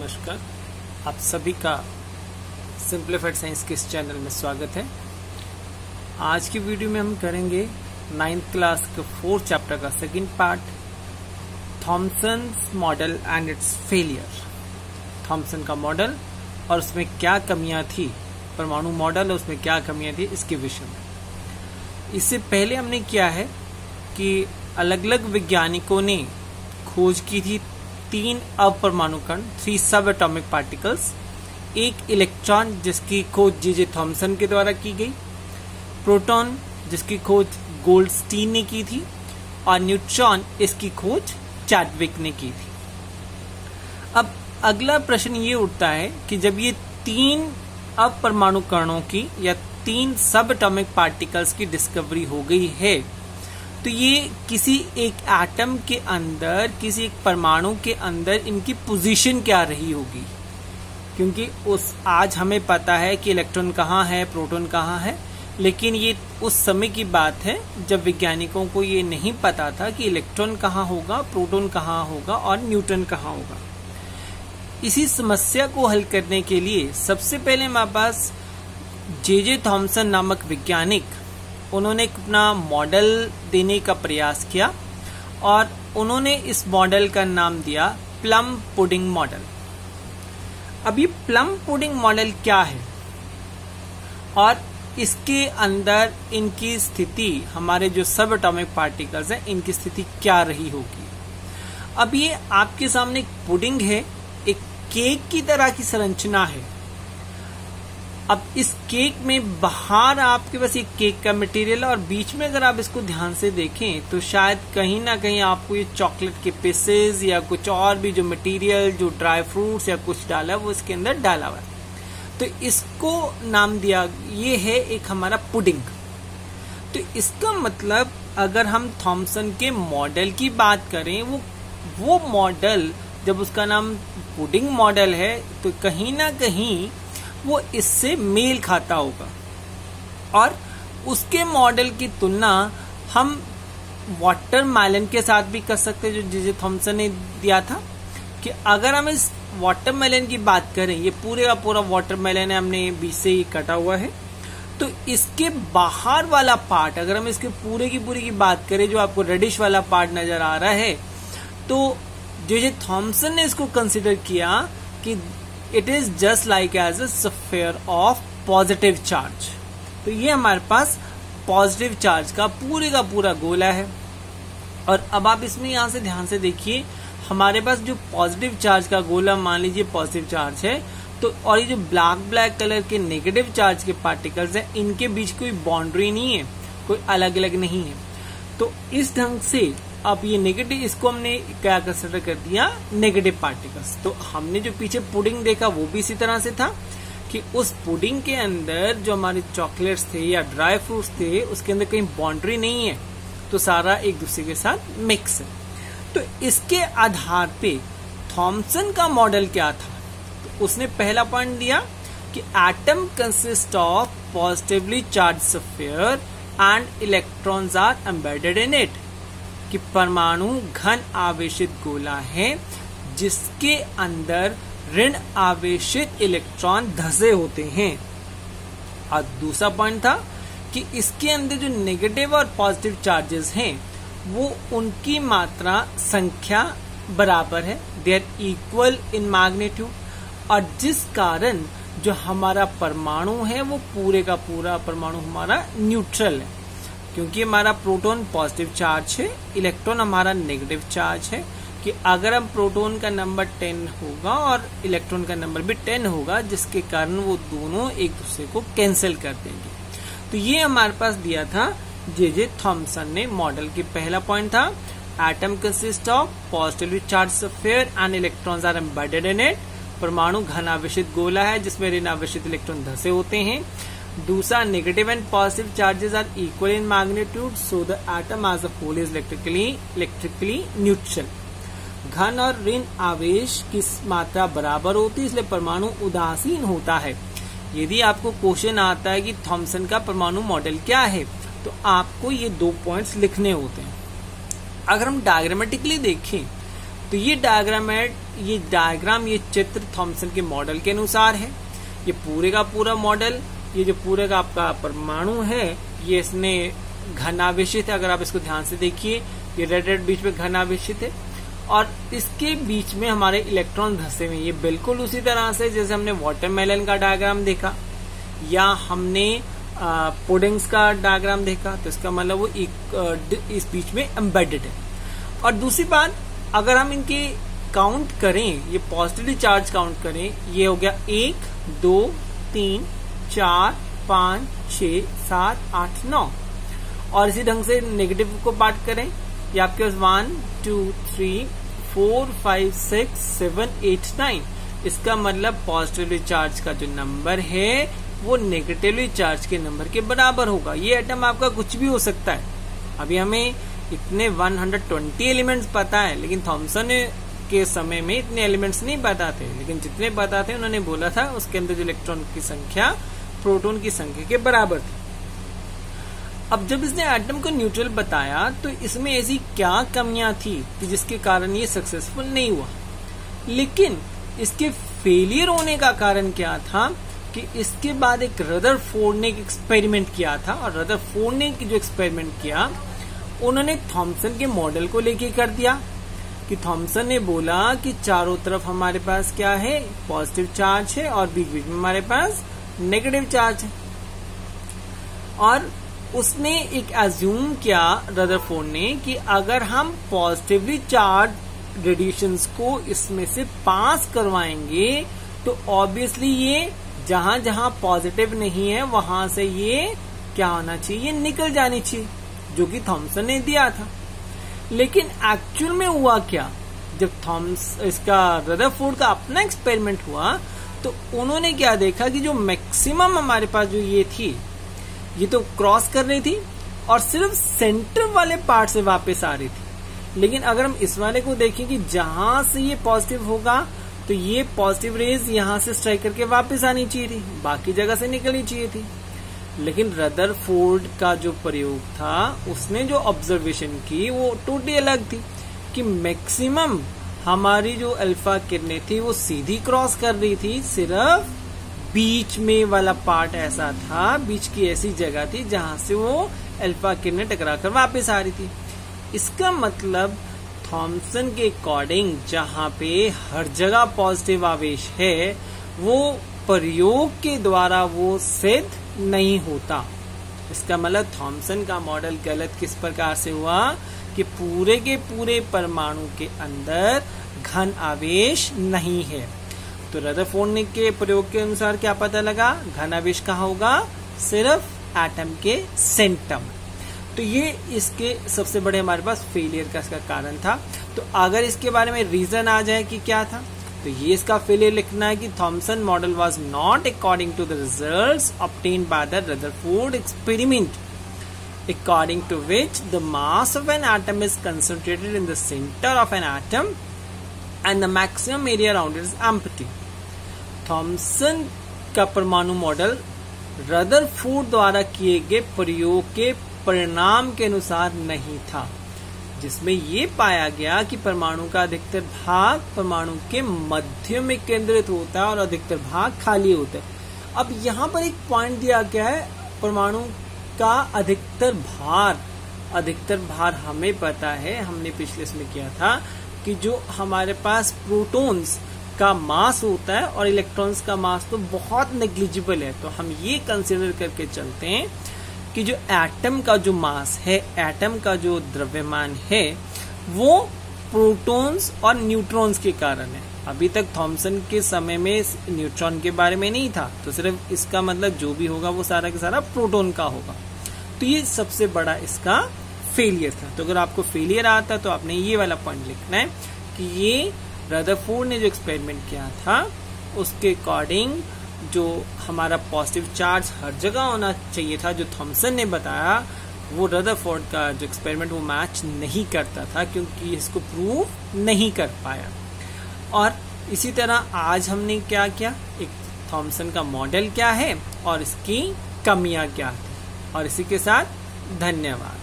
नमस्कार, आप सभी का सिंप्लीफाइड साइंस के इस चैनल में स्वागत है। आज की वीडियो में हम करेंगे 9th क्लास के 4th चैप्टर का second part, Thomson's model and its failure. Thomson का मॉडल और उसमें क्या कमियां थी, परमाणु मॉडल और उसमें क्या कमियां थी, इसके विषय में। इससे पहले हमने किया है कि अलग अलग वैज्ञानिकों ने खोज की थी 3 अपरमाणु कण, 3 सब एटॉमिक पार्टिकल्स, एक इलेक्ट्रॉन जिसकी खोज जे थॉमसन के द्वारा की गई, प्रोटॉन जिसकी खोज गोल्डस्टीन ने की थी, और न्यूट्रॉन इसकी खोज चैडविक ने की थी। अब अगला प्रश्न ये उठता है कि जब ये 3 अपरमाणु कणों की या 3 सब एटॉमिक पार्टिकल्स की डिस्कवरी हो गई है, तो ये किसी एक एटम के अंदर, किसी एक परमाणु के अंदर इनकी पोजीशन क्या रही होगी। क्योंकि आज हमें पता है कि इलेक्ट्रॉन कहाँ है, प्रोटॉन कहाँ है, लेकिन ये उस समय की बात है जब वैज्ञानिकों को ये नहीं पता था कि इलेक्ट्रॉन कहाँ होगा, प्रोटॉन कहाँ होगा और न्यूट्रॉन कहाँ होगा। इसी समस्या को हल करने के लिए सबसे पहले हमारे पास जे थॉमसन नामक वैज्ञानिक, उन्होंने अपना मॉडल देने का प्रयास किया और उन्होंने इस मॉडल का नाम दिया प्लम पुडिंग मॉडल। अब ये प्लम पुडिंग मॉडल क्या है और इसके अंदर इनकी स्थिति, हमारे जो सब एटॉमिक पार्टिकल्स हैं, इनकी स्थिति क्या रही होगी। अब ये आपके सामने एक पुडिंग है, एक केक की तरह की संरचना है। अब इस केक में बाहर आपके पास एक केक का मटेरियल और बीच में अगर आप इसको ध्यान से देखें तो शायद कहीं ना कहीं आपको ये चॉकलेट के पीसेस या कुछ और भी जो मटेरियल, जो ड्राई फ्रूट्स या कुछ डाला है वो इसके अंदर डाला हुआ है। तो इसको नाम दिया, ये है एक हमारा पुडिंग। तो इसका मतलब अगर हम थॉमसन के मॉडल की बात करें, वो मॉडल जब उसका नाम पुडिंग मॉडल है तो कहीं ना कहीं वो इससे मेल खाता होगा। और उसके मॉडल की तुलना हम वाटरमेलन के साथ भी कर सकते हैं, जो जे थॉमसन ने दिया था। कि अगर हम इस वाटरमेलन की बात करें, ये पूरे का पूरा वाटरमेलन है, हमने बीच से ही कटा हुआ है, तो इसके बाहर वाला पार्ट, अगर हम इसके पूरे की बात करें, जो आपको रेडिश वाला पार्ट नजर आ रहा है, तो जे थॉमसन ने इसको कंसिडर किया कि it is just like as a sphere of positive charge. तो ये हमारे पास पॉजिटिव चार्ज का पूरा गोला है। और अब आप इसमें यहां से ध्यान से देखिए, हमारे पास जो पॉजिटिव चार्ज का गोला, मान लीजिए पॉजिटिव चार्ज है, तो और ये जो ब्लैक कलर के नेगेटिव चार्ज के पार्टिकल्स हैं, इनके बीच कोई बाउंड्री नहीं है, कोई अलग अलग नहीं है। तो इस ढंग से अब ये नेगेटिव, इसको हमने क्या कंसिडर कर दिया, नेगेटिव पार्टिकल्स। तो हमने जो पीछे पुडिंग देखा वो भी इसी तरह से था कि उस पुडिंग के अंदर जो हमारे चॉकलेट्स थे या ड्राई फ्रूट्स थे, उसके अंदर कहीं बाउंड्री नहीं है, तो सारा एक दूसरे के साथ मिक्स है। तो इसके आधार पे थॉमसन का मॉडल क्या था, तो उसने पहला पॉइंट दिया कि atom consist of positively charge sphere and electrons are embedded in it. कि परमाणु घन आवेशित गोला है जिसके अंदर ऋण आवेशित इलेक्ट्रॉन धसे होते हैं। और दूसरा पॉइंट था कि इसके अंदर जो नेगेटिव और पॉजिटिव चार्जेस हैं, वो उनकी मात्रा संख्या बराबर है, they are equal in magnitude. और जिस कारण जो हमारा परमाणु है वो पूरे का पूरा परमाणु हमारा न्यूट्रल है, क्योंकि हमारा प्रोटॉन पॉजिटिव चार्ज है, इलेक्ट्रॉन हमारा नेगेटिव चार्ज है। कि अगर हम प्रोटॉन का नंबर 10 होगा और इलेक्ट्रॉन का नंबर भी 10 होगा, जिसके कारण वो दोनों एक दूसरे को कैंसिल कर देंगे। तो ये हमारे पास दिया था जे थॉमसन ने मॉडल की। पहला पॉइंट था atom consist of positively charge sphere and electrons are embedded in it. परमाणु घन आवेशित गोला है जिसमें ऋण आवेशित इलेक्ट्रॉन धसे होते हैं। दूसरा, negative and positive charges are equal in magnitude, so the atom as a whole is electrically neutral. घन और ऋण आवेश की मात्रा बराबर होती है, इसलिए परमाणु उदासीन होता है। यदि आपको क्वेश्चन आता है कि थॉमसन का परमाणु मॉडल क्या है, तो आपको ये 2 पॉइंट्स लिखने होते हैं। अगर हम डायग्रामेटिकली देखें तो ये डायग्राम है, ये चित्र थॉमसन के मॉडल के अनुसार है। ये पूरे का पूरा मॉडल, ये जो पूरे का आपका परमाणु है, ये इसने घनावेशित है। अगर आप इसको ध्यान से देखिए, ये रेड बीच में घनावेशित है और इसके बीच में हमारे इलेक्ट्रॉन धंसे हुए। ये बिल्कुल उसी तरह से जैसे हमने वाटरमेलन का डायग्राम देखा या हमने पुडिंग्स का डायग्राम देखा, तो इसका मतलब वो इस बीच में एम्बेडेड है। और दूसरी बात, अगर हम इनके काउंट करें, ये पॉजिटिवली चार्ज काउंट करें, ये हो गया 1 2 3 4 5 6 7 8 9। और इसी ढंग से नेगेटिव को बात करें, ये आपके पास 1 2 3 4 5 6 7 8 9। इसका मतलब पॉजिटिवली चार्ज का जो नंबर है वो नेगेटिवली चार्ज के नंबर के बराबर होगा। ये एटम आपका कुछ भी हो सकता है। अभी हमें इतने 120 एलिमेंट्स पता है, लेकिन थॉमसन के समय में इतने एलिमेंट्स नहीं पता थे, लेकिन जितने पता थे उन्होंने बोला था उसके अंदर जो इलेक्ट्रॉन की संख्या प्रोटॉन की संख्या के बराबर थी। अब जब इसने एटम को न्यूट्रल बताया तो इसमें ऐसी क्या कमियां थी कि जिसके कारण ये सक्सेसफुल नहीं हुआ। लेकिन इसके फेलियर होने का कारण क्या था कि इसके बाद एक रदरफोर्ड ने एक एक्सपेरिमेंट किया था, और रदरफोर्ड ने जो एक्सपेरिमेंट किया, उन्होंने थॉमसन के मॉडल को लेके कर दिया कि थॉमसन ने बोला कि चारों तरफ हमारे पास क्या है, पॉजिटिव चार्ज है और बीच बीच में हमारे पास नेगेटिव चार्ज है। और उसने एक एज्यूम किया रदरफोर्ड ने कि अगर हम पॉजिटिवली चार्ज रेडिएशंस को इसमें से पास करवाएंगे तो ऑब्वियसली ये जहां जहां पॉजिटिव नहीं है वहां से ये क्या होना चाहिए, निकल जानी चाहिए, जो कि थॉमसन ने दिया था। लेकिन एक्चुअल में हुआ क्या, जब इसका रदरफोर्ड का अपना एक्सपेरिमेंट हुआ तो उन्होंने क्या देखा कि जो मैक्सिमम हमारे पास जो ये थी, ये तो क्रॉस कर रही थी और सिर्फ सेंटर वाले पार्ट से वापस आ रही थी। लेकिन अगर हम इस वाले को देखें कि जहां से ये पॉजिटिव होगा तो ये पॉजिटिव रेज यहां से स्ट्राइक करके वापस आनी चाहिए थी, बाकी जगह से निकलनी चाहिए थी। लेकिन रदरफोर्ड का जो प्रयोग था, उसने जो ऑब्जर्वेशन की वो टोटली अलग थी कि मैक्सिमम हमारी जो अल्फा किरणें थी वो सीधी क्रॉस कर रही थी, सिर्फ बीच में वाला पार्ट ऐसा था, बीच की ऐसी जगह थी जहां से वो अल्फा किरणें टकरा कर वापस आ रही थी। इसका मतलब थॉमसन के अकॉर्डिंग जहां पे हर जगह पॉजिटिव आवेश है, वो प्रयोग के द्वारा वो सिद्ध नहीं होता। इसका मतलब थॉमसन का मॉडल गलत किस प्रकार से हुआ कि पूरे के पूरे परमाणु के अंदर घन आवेश नहीं है। तो रदरफोर्ड के प्रयोग के अनुसार क्या पता लगा, घन आवेश कहाँ होगा, सिर्फ एटम के सेंटर में। तो ये इसके सबसे बड़े हमारे पास फेलियर का इसका कारण था। तो अगर इसके बारे में रीजन आ जाए कि क्या था, तो ये इसका फेलियर लिखना है कि Thomson model was not according to the results obtained by the Rutherford experiment, according to which the mass of an atom is concentrated in the center of an atom and the maximum area around it is empty. Thomson का परमाणु model Rutherford द्वारा किए गए प्रयोग के परिणाम के अनुसार नहीं था, जिसमें ये पाया गया कि परमाणु का अधिकतर भाग परमाणु के मध्य में केंद्रित होता है और अधिकतर भाग खाली होता है। अब यहाँ पर एक पॉइंट दिया गया है, परमाणु का अधिकतर भार हमें पता है, हमने पिछले इसमें किया था कि जो हमारे पास प्रोटॉन्स का मास होता है और इलेक्ट्रॉन्स का मास तो बहुत नेग्लिजिबल है। तो हम ये कंसिडर करके चलते हैं कि जो एटम का जो मास है, एटम का जो द्रव्यमान है, वो प्रोटॉन्स और न्यूट्रॉन्स के कारण है। अभी तक थॉमसन के समय में न्यूट्रॉन के बारे में नहीं था, तो सिर्फ इसका मतलब जो भी होगा वो सारा का सारा प्रोटॉन का होगा। तो ये सबसे बड़ा इसका फेलियर था। तो अगर आपको फेलियर आता तो आपने ये वाला पॉइंट लिखना है कि ये रदरफोर्ड ने जो एक्सपेरिमेंट किया था उसके अकॉर्डिंग जो हमारा पॉजिटिव चार्ज हर जगह होना चाहिए था, जो थॉमसन ने बताया, वो रदरफोर्ड का जो एक्सपेरिमेंट वो मैच नहीं करता था, क्योंकि इसको प्रूव नहीं कर पाया। और इसी तरह आज हमने क्या किया, एक थॉमसन का मॉडल क्या है और इसकी कमियां क्या है। और इसी के साथ धन्यवाद।